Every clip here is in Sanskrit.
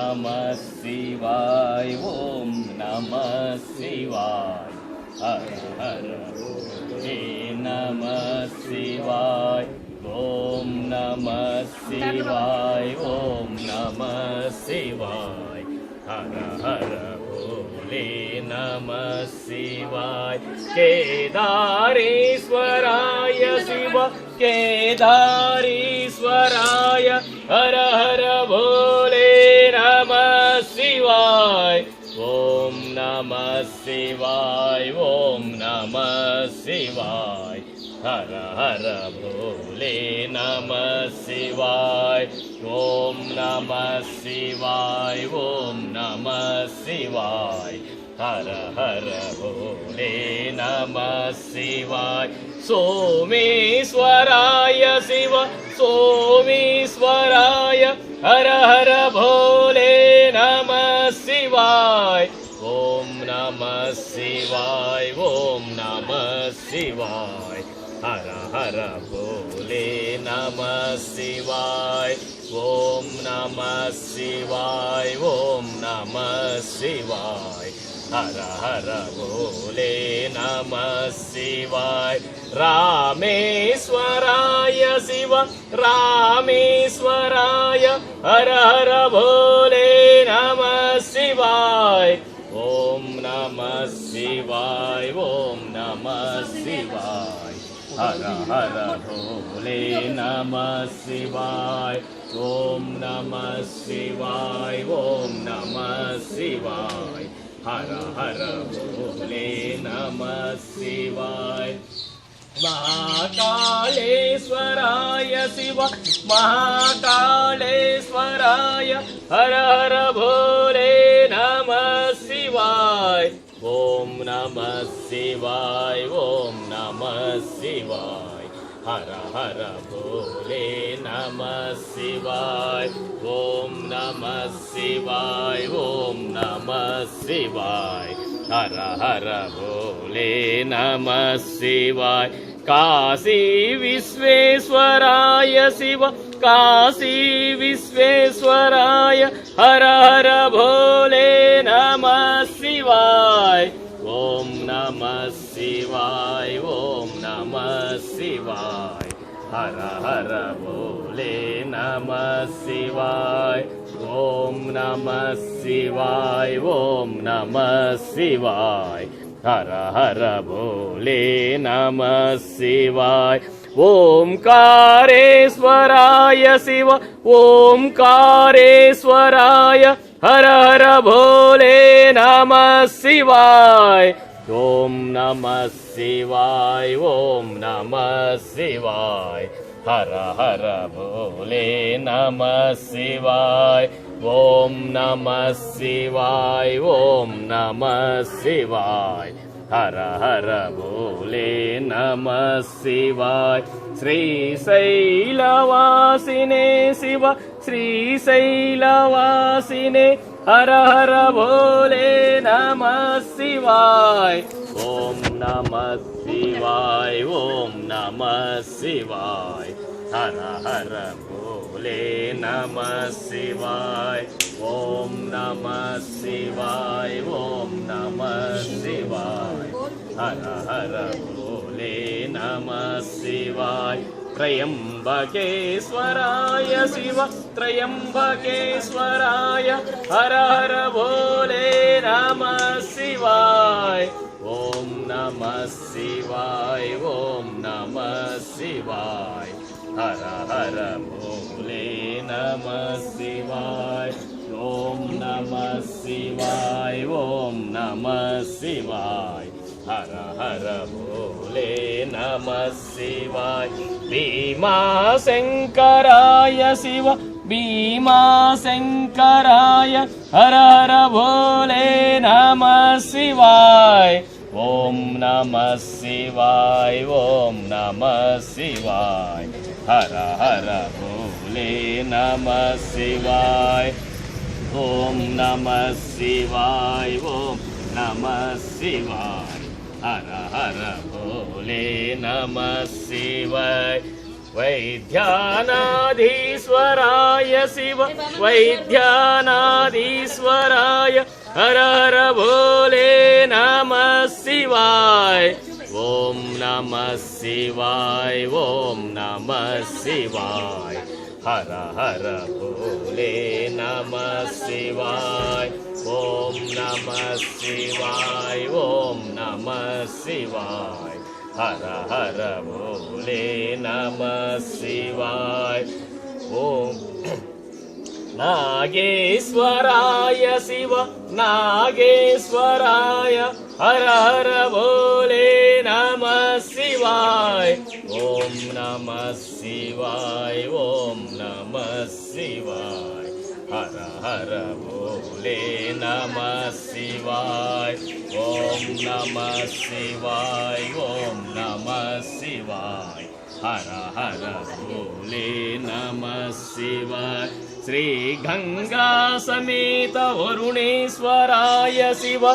नमः शिवाय ओम नमः शिवाय हर हर भोले नमः शिवाय ओम नमः शिवाय ओम नमः शिवाय हर हर भोले नमः शिवाय केदारेश्वराय शिव केदारेश्वराय हर हर भोले नमः शिवाय ओम नमः शिवाय ओम नमः शिवाय हर हर भोले नमः शिवाय ओम नमः शिवाय ओम नमः शिवाय हर हर भोले नमः शिवाय सोमेश्वराय शिव सोमेश्वराय हर हर भोले नमः शिवाय ओम नमः शिवाय ओम नमः शिवाय हर हर भोले नमः शिवाय ओम नमः शिवाय ओम नमः शिवाय हर हर भोले नमः शिवाय रामेश्वराय शिव रामेश्वराय हर हर भोले नमः शिवाय ओम नमः शिवाय ओम नमः शिवाय हर हर भोले नमः शिवाय ओम नमः शिवाय ओम नमः शिवाय हर हर भोले नमः शिवाय महाकालेश्वराय शिव महाकालेश्वराय हर हर भोले नमः शिवाय ओम नमः शिवाय ओम नमः शिवाय हर हर भोले नमः शिवाय ओम नमः शिवाय ओम नमः शिवाय हर हर भोले नमः शिवाय काशी विश्वेश्वराय शिव काशी विश्वेश्वराय हर हर भोले नमः शिवाय ओम नमः शिवाय ओम नमः शिवाय हर हर भोले नमः शिवाय ओम नमः शिवाय ओम नमः शिवाय हर हर भोले नमः शिवाय ओंकारेश्वराय शिव ओंकारेश्वराय हर हर भोले नमः शिवाय ओम नमः शिवाय ओम नमः शिवाय हर हर भोले नमः शिवाय ओम नमः शिवाय ओम नमः शिवाय हर हर भोले नमः शिवाय श्रीशैलवासिने शिव श्रीशैलवासिने हर हर भोले नमः शिवाय ओम नमः शिवाय ओम नमः शिवाय हर हर भोले नमः शिवाय ओम नमः शिवाय ओम नमः शिवाय हर हर भोले नमः शिवाय त्रयंबकेश्वराय शिव त्रयंबकेश्वराय हर हर भोले नमः शिवाय ओम नमः शिवाय ओम नमः शिवाय हर हर भोले नमः शिवाय ओम नमः शिवाय ओम नमः शिवाय हर हर भोले नमः शिवाय भीमाशंकराय शिव भीमाशंकराय हर हर भोले नमः शिवाय ओम नमः शिवाय ओम नमः शिवाय हर हर भोले नमः शिवाय ओम नमः शिवाय ओम नमः शिवाय हर हर भोले नमः शिवाय वैद्यानाधीश्वराय शिव वैद्यानाधीश्वराय हर हर भोले नमः शिवाय ओम नमः शिवाय ओम नमः शिवाय हर हर भोले नमः शिवाय ओम नमः शिवाय ओम नमः शिवाय हर हर भोले नमः शिवाय ओम नागेश्वराय शिव नागेश्वराय हर हर भोले नमः शिवाय ओम नमः शिवाय ओम नमः शिवाय हर हर भोले नमः शिवाय ओम नमः शिवाय ओम नमः शिवाय हर हर भोले नमः शिवाय श्री गंगा समेत वरुणेश्वराय शिव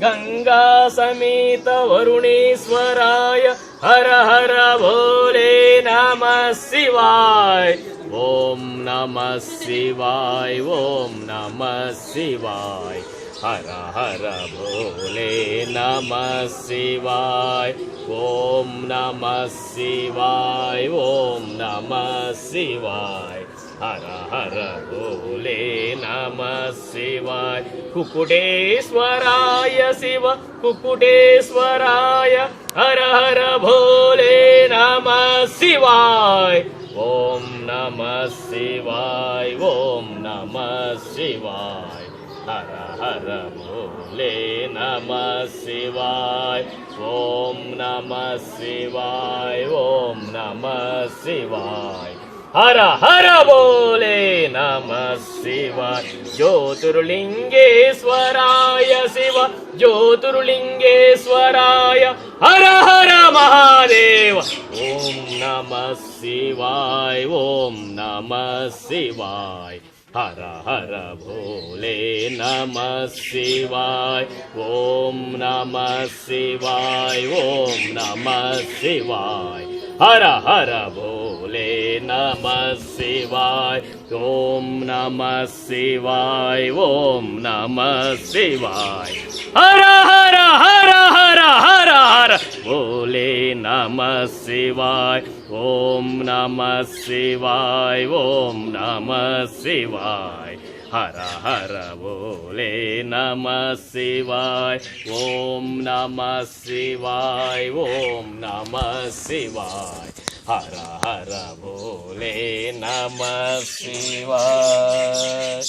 गंगा समेत वरुणेश्वराय हर हर भोले नमः शिवाय ओम नमः शिवाय ओम नमः शिवाय हर हर भोले नमः शिवाय ओम नमः शिवाय ओम नमः शिवाय हर हर भोले नमः शिवाय कुकुटेश्वराय शिव कुकुटेश्वराय हर हर भोले नमः शिवाय ओम नमः शिवाय ओम नमः शिवाय हर हर भोले नमः शिवाय ओम नमः शिवाय ओम नमः शिवाय हर हर भोले नमः शिवाय ज्योतिर्लिंगेश्वराय शिव ज्योतिर्लिंगेश्वराय हर हर महादेव ओम नमः शिवाय ओम नमः शिवाय हर हर भोले नमः शिवाय ओम नमः शिवाय ओम नमः शिवाय हर हर भोले नमः शिवाय ओम नमः शिवाय ओम नमः शिवाय हर हर हर हर हर हर भोले नमः शिवाय ओम नमः शिवाय ओम नमः शिवाय हर हर भोले नमः शिवाय ओम नमः शिवाय ओम नमः शिवाय हर हर भोले नमः शिवाय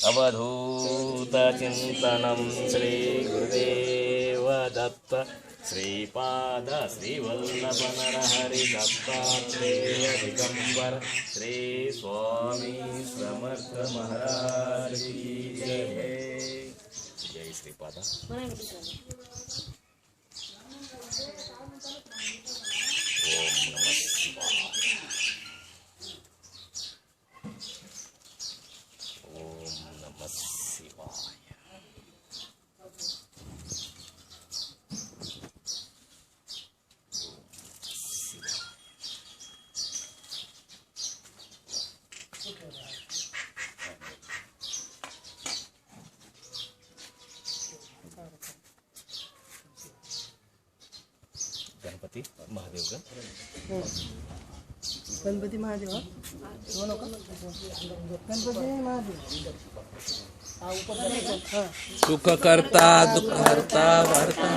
अवधूत चिंतनम श्री गुरुदेव दत्त श्रीपाद श्रीवल्लभ नरहरि दत्तात्रेय दिगंबर श्री स्वामी समर्थ महाराज की जय जय श्रीपाद ओम नमः शिवाय ओम नमः शिवाय गणपती महादेव का गणपती महादेव गणपती महादेव सुख करता दुःख हरता भरता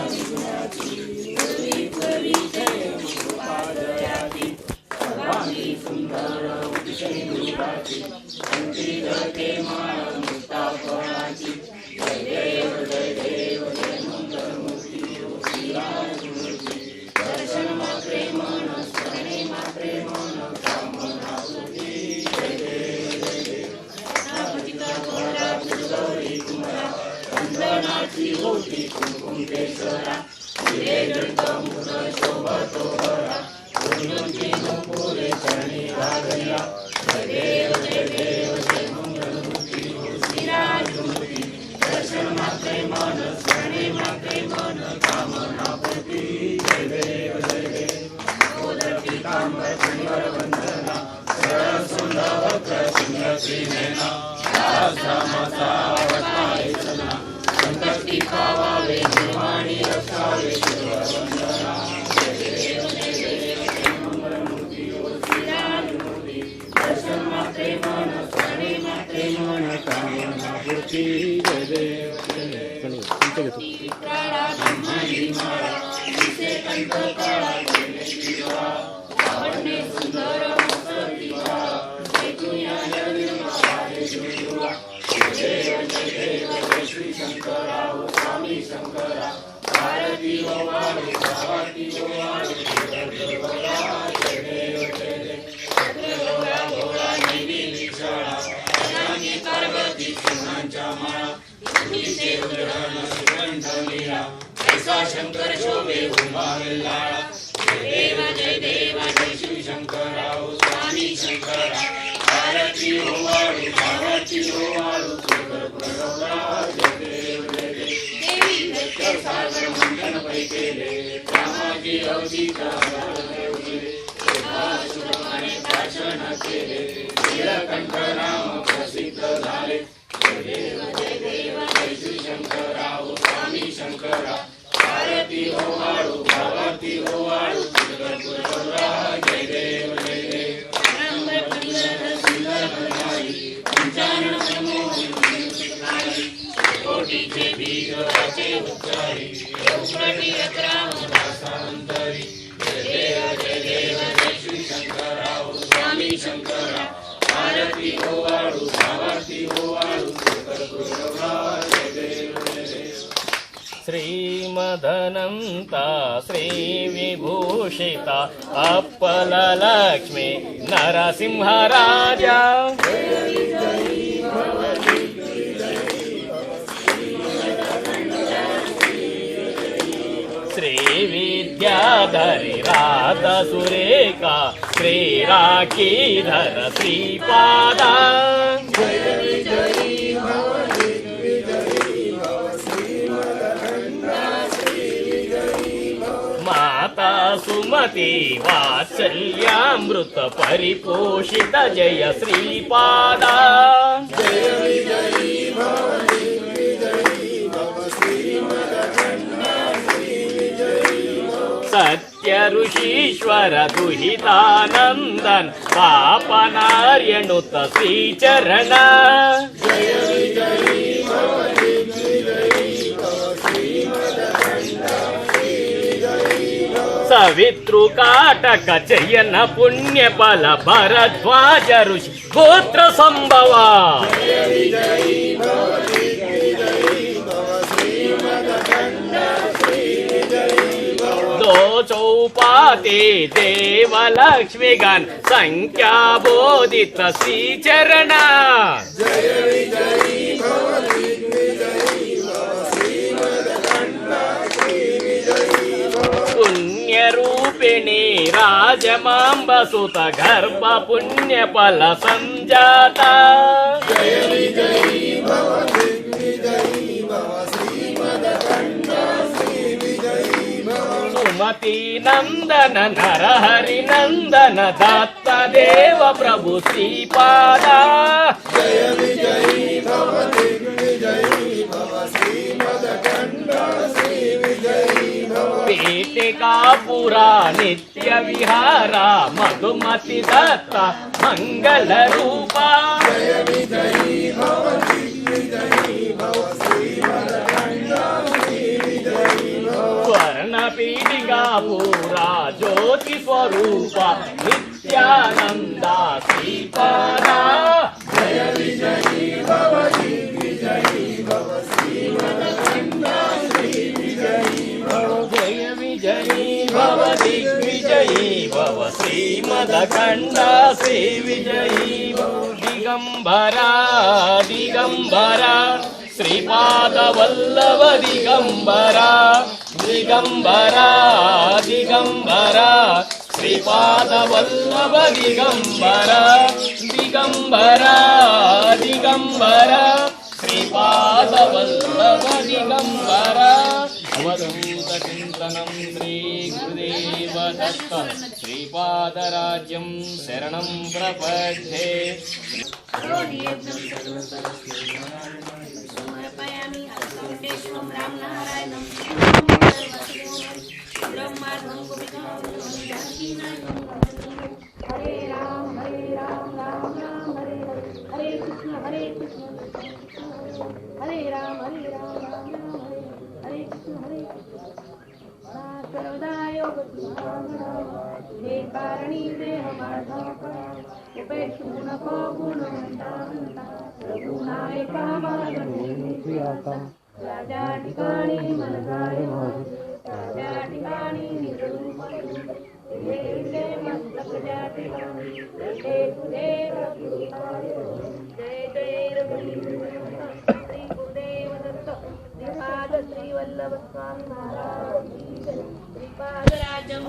कामना ಶ್ರೀಮದನಂತ ಶ್ರೀ ವಿಭೂಷಿತ ಅಪ್ಪಲ ಲಕ್ಷ್ಮೀ ನರಸಿಂಹರಾಜ ಶ್ರೀ ವಿದ್ಯಾಧರಿ ರಾಧ ಸುರೇಖ ಶ್ರೀ ರಾಖೀಧರ ಶ್ರೀಪಾದ ಮಾತಾ ಸುಮತಿ ವಾತ್ಸಲ್ಯಾಮೃತ ಪರಿಪೋಷಿತ ಜಯ ಶ್ರೀಪಾದ ಸತ್ಯ ಋಷೀಶ್ವರ ದುಹಿತಾನಂದನ್ ಪಾಪನಾರ್ಯಣುತ ಶ್ರೀಚರಣ ಸವಿತೃ ಕಾಟಕ ಜಯನ ಪುಣ್ಯ ಫಲ ಭರದ್ವಾಜ ಋಷಿ ಗೋತ್ರ ಸಂಭವ दो चौपाते देवलक्ष्मीगण संख्या बोधित श्रीचरण पुण्यरूपिणी राजमांबसुत गर्भ पुण्य फल संजाता सुमति नंदन नरहरि नंदन दत्त देव प्रभु श्रीपादा पीठिकापुरा नित्य विहारा मधुमति दत्त मंगल रूपा स्वर्ण पीठिकापुरा ज्योति स्वरूपा नित्यानंदा श्रीपादा जय विजयी भव दिग्विजयी भव श्रीमदकंदा श्री विजयी भव जय विजयी भव दिग्विजयी भव श्रीमदकंदा श्री विजयी भव दिगंबरा दिगंबरा श्रीपाद वल्लभ दिगंबरा दिगंबरा दिगंबरा श्रीपाद वल्लभ दिगंबरा दिगंबरा दिगंबरा श्रीपाद वल्लभ दिगंबरा अवधूत चिंतनं श्री गुरुदेव दत्त श्रीपाद राज्यं शरणं प्रपद्ये। समर्पयामि अल्पं रामनारायणं ब्रह्माण्डं गोपिकां हरे राम राम राम हरे हरे कृष्ण हरे राम राम राम हरे कृष्ण हरे सर्वदा योग हे कारणी देह माझा उपेक्षु नको गुणवंता रघुनायका माझा राजा ठिकाणी मनगाय राजा ठिकाणी निरूप जय मस्तक ज्या ठिकाणी जय गुरुदेव जय जय रघुवीर श्री गुरुदेव दत्त श्रीपाद श्री वल्लभ स्वामी महाराज श्रीपाद राजम